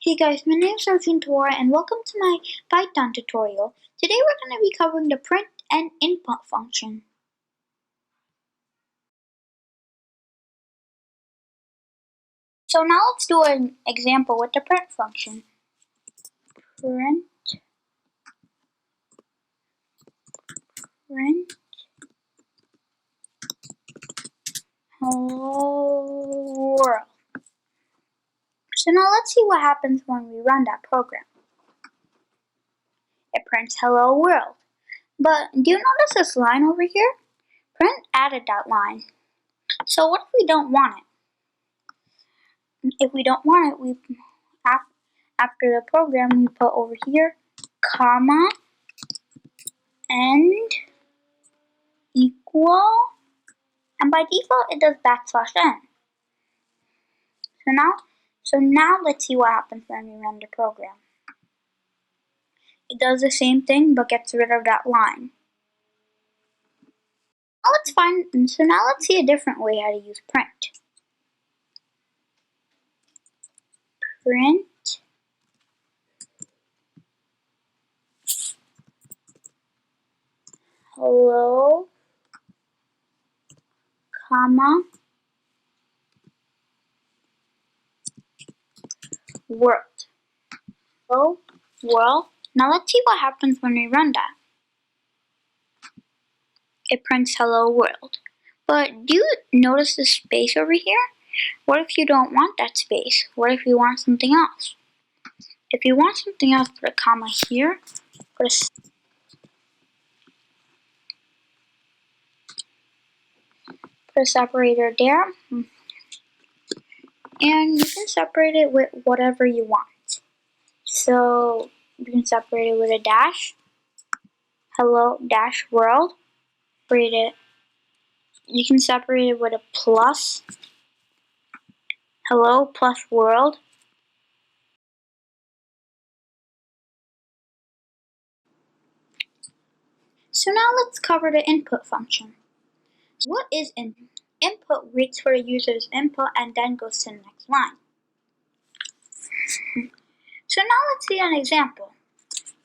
Hey guys, my name is Arjun Tora and welcome to my Python tutorial. Today we're going to be covering the print and input function. So now let's do an example with the print function. Print hello world. So now let's see what happens when we run that program. It prints hello world. But do you notice this line over here? Print added that line. So what if we don't want it? If we don't want it, we after the program we put over here comma and equal, and by default it does \n. So now let's see what happens when we run the program. It does the same thing but gets rid of that line. Now let's see a different way how to use print. Print hello, comma, world. Hello, world. Now let's see what happens when we run that. It prints hello world. But do you notice the space over here? What if you don't want that space? What if you want something else? If you want something else, put a comma here, put a separator there, and you can separate it with whatever you want. So you can separate it with a dash, hello dash world. You can separate it with a plus, hello plus world. So now let's cover the input function. What is input? Input waits for the user's input and then goes to the next line. So now let's see an example.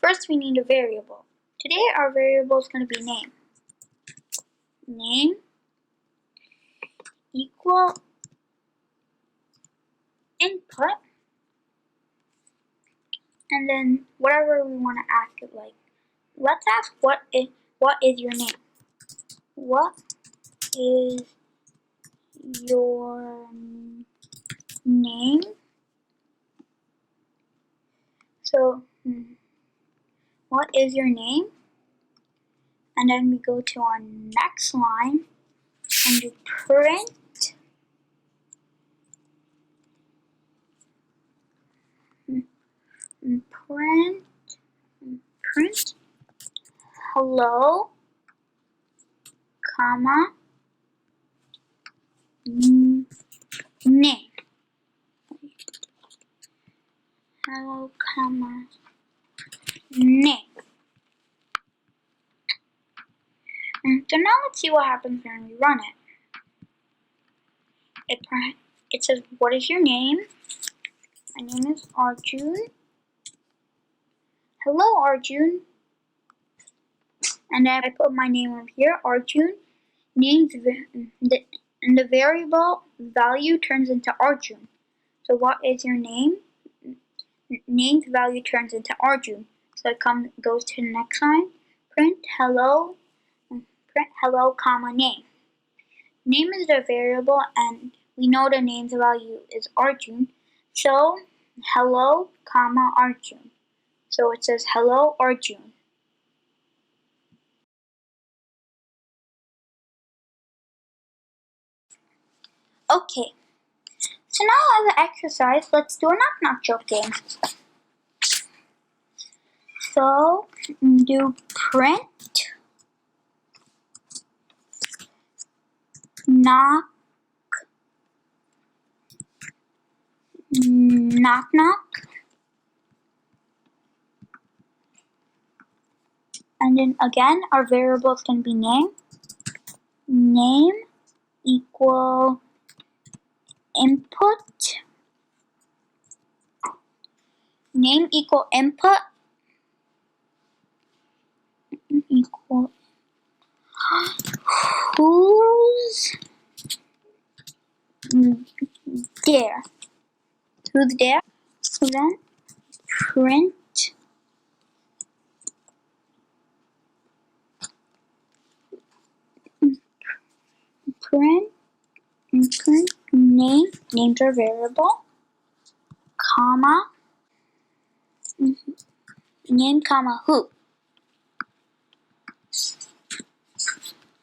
First we need a variable. Today our variable is going to be name. Name equal input, and then whatever we want to ask it like. Let's ask what is your name? What is your name? So what is your name? And then we go to our next line and do print hello, comma, name. Hello, comma, name. So now let's see what happens when we run it. It says, what is your name? My name is Arjun. Hello, Arjun. And then I put my name over here, Arjun. And the variable value turns into Arjun. So what is your name? Name's value turns into Arjun. So it goes to the next line. Print hello, comma, name. Name is the variable, and we know the name's value is Arjun. So hello, comma, Arjun. So it says hello, Arjun. Okay. So now as an exercise, let's do a knock-knock joke game. So do print knock knock, and then again our variable is going to be name equal input, Name equal input equal who's there? Who's there? So then print name. Names are variable. Comma. Name comma who.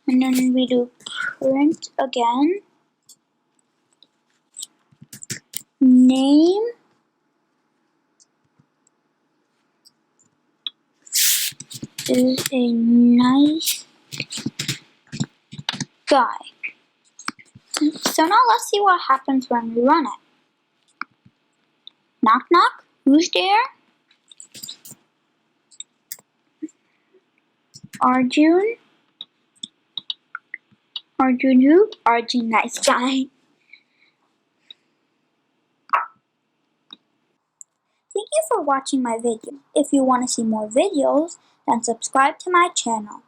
And then we do print again. Name is a nice guy. So now let's see what happens when we run it. Knock knock, who's there? Arjun. Arjun who? Arjun nice guy. Thank you for watching my video. If you want to see more videos, then subscribe to my channel.